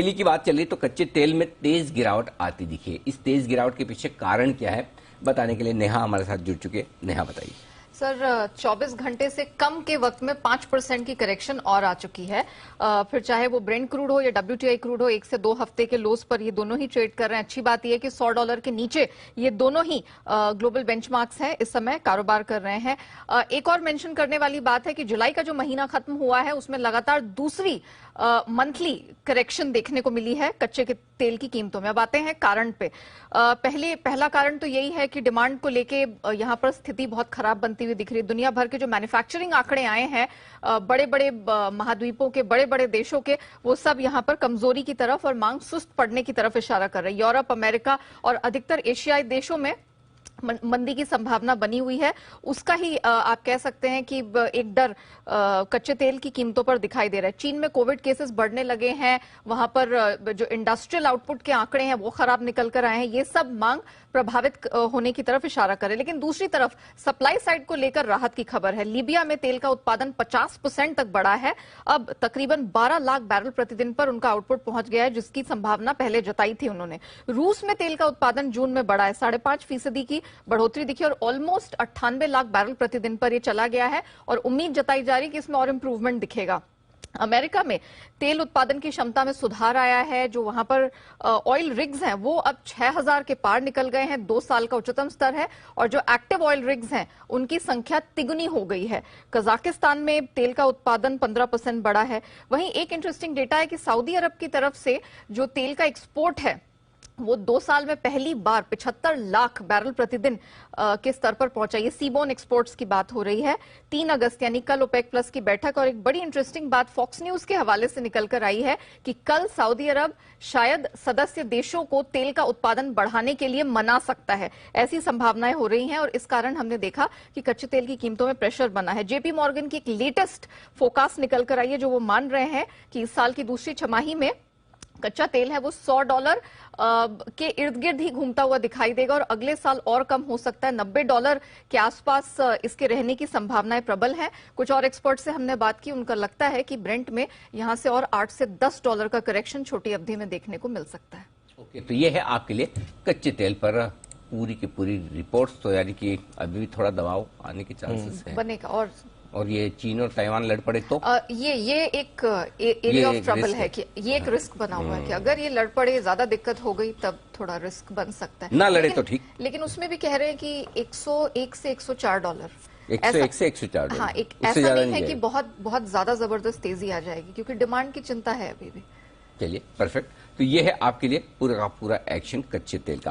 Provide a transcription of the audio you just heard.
दिल्ली की बात चल रही तो कच्चे तेल में तेज गिरावट आती दिखी है। इस तेज गिरावट के पीछे कारण क्या है, बताने के लिए नेहा हमारे साथ जुड़ चुके हैं। नेहा बताइए। सर 24 घंटे से कम के वक्त में 5% की करेक्शन और आ चुकी है। फिर चाहे वो ब्रेंट क्रूड हो या WTI क्रूड हो, 1 से 2 हफ्ते के लोस पर ये दोनों ही ट्रेड कर रहे हैं। अच्छी बात यह है कि $100 के नीचे ये दोनों ही ग्लोबल बेंचमार्क्स हैं, इस समय कारोबार कर रहे हैं। एक और मेंशन करने वाली बात है कि जुलाई का जो महीना खत्म हुआ है उसमें लगातार दूसरी मंथली करेक्शन देखने को मिली है कच्चे के तेल की कीमतों में। अब आते हैं कारण पे। पहला कारण तो यही है कि डिमांड को लेके यहां पर स्थिति बहुत खराब बनती हुई दिख रही है। दुनिया भर के जो मैन्युफैक्चरिंग आंकड़े आए हैं बड़े बड़े महाद्वीपों के, बड़े बड़े देशों के, वो सब यहां पर कमजोरी की तरफ और मांग सुस्त पड़ने की तरफ इशारा कर रहे हैं। यूरोप, अमेरिका और अधिकतर एशियाई देशों में मंदी की संभावना बनी हुई है। उसका ही आप कह सकते हैं कि एक डर कच्चे तेल की कीमतों पर दिखाई दे रहा है। चीन में कोविड केसेस बढ़ने लगे हैं, वहां पर जो इंडस्ट्रियल आउटपुट के आंकड़े हैं वो खराब निकल कर आए हैं। ये सब मांग प्रभावित होने की तरफ इशारा करे। लेकिन दूसरी तरफ सप्लाई साइड को लेकर राहत की खबर है। लीबिया में तेल का उत्पादन 50% तक बढ़ा है। अब तकरीबन 12 लाख बैरल प्रतिदिन पर उनका आउटपुट पहुंच गया है, जिसकी संभावना पहले जताई थी उन्होंने। रूस में तेल का उत्पादन जून में बढ़ा है, 5.5% की बढ़ोतरी दिखी और ऑलमोस्ट 98 लाख बैरल प्रतिदिन पर यह चला गया है और उम्मीद जताई जा रही कि इसमें और इंप्रूवमेंट दिखेगा। अमेरिका में तेल उत्पादन की क्षमता में सुधार आया है। जो वहां पर ऑयल रिग्स हैं वो अब 6000 के पार निकल गए हैं, 2 साल का उच्चतम स्तर है। और जो एक्टिव ऑयल रिग्स हैं उनकी संख्या तिगुनी हो गई है। कजाकिस्तान में तेल का उत्पादन 15% बढ़ा है। वहीं एक इंटरेस्टिंग डेटा है कि सऊदी अरब की तरफ से जो तेल का एक्सपोर्ट है वो 2 साल में पहली बार 75 लाख बैरल प्रतिदिन के स्तर पर पहुंचा। ये सीबोन एक्सपोर्ट्स की बात हो रही है। 3 अगस्त यानी कल ओपेक प्लस की बैठक। और एक बड़ी इंटरेस्टिंग बात फॉक्स न्यूज के हवाले से निकलकर आई है कि कल सऊदी अरब शायद सदस्य देशों को तेल का उत्पादन बढ़ाने के लिए मना सकता है। ऐसी संभावनाएं हो रही हैं और इस कारण हमने देखा कि कच्चे तेल की कीमतों में प्रेशर बना है। जेपी मॉर्गन की एक लेटेस्ट फोरकास्ट निकलकर आई है, जो वो मान रहे हैं कि इस साल की दूसरी छमाही में कच्चा तेल है वो $100 के इर्द गिर्द ही घूमता हुआ दिखाई देगा और अगले साल और कम हो सकता है। $90 के आसपास इसके रहने की संभावनाएं प्रबल हैं। कुछ और एक्सपर्ट से हमने बात की, उनका लगता है कि ब्रेंट में यहां से और $8 से $10 का करेक्शन छोटी अवधि में देखने को मिल सकता है। ओके, तो ये है आपके लिए कच्चे तेल पर पूरी की पूरी रिपोर्ट्स। तो यानी कि अभी भी थोड़ा दबाव आने के चांसेस है बनेगा। और ये चीन और ताइवान लड़ पड़े तो ये एक एरिया ऑफ ट्रबल है कि ये एक रिस्क बना हुआ है कि अगर ये लड़ पड़े, ज्यादा दिक्कत हो गई, तब थोड़ा रिस्क बन सकता है। ना लड़े तो ठीक। लेकिन उसमें भी कह रहे हैं कि 101 से $104। 101 से $104। हाँ, ऐसा नहीं है कि बहुत बहुत ज्यादा जबरदस्त तेजी आ जाएगी, क्योंकि डिमांड की चिंता है अभी भी। चलिए, परफेक्ट। तो ये है आपके लिए पूरा का पूरा एक्शन कच्चे तेल का।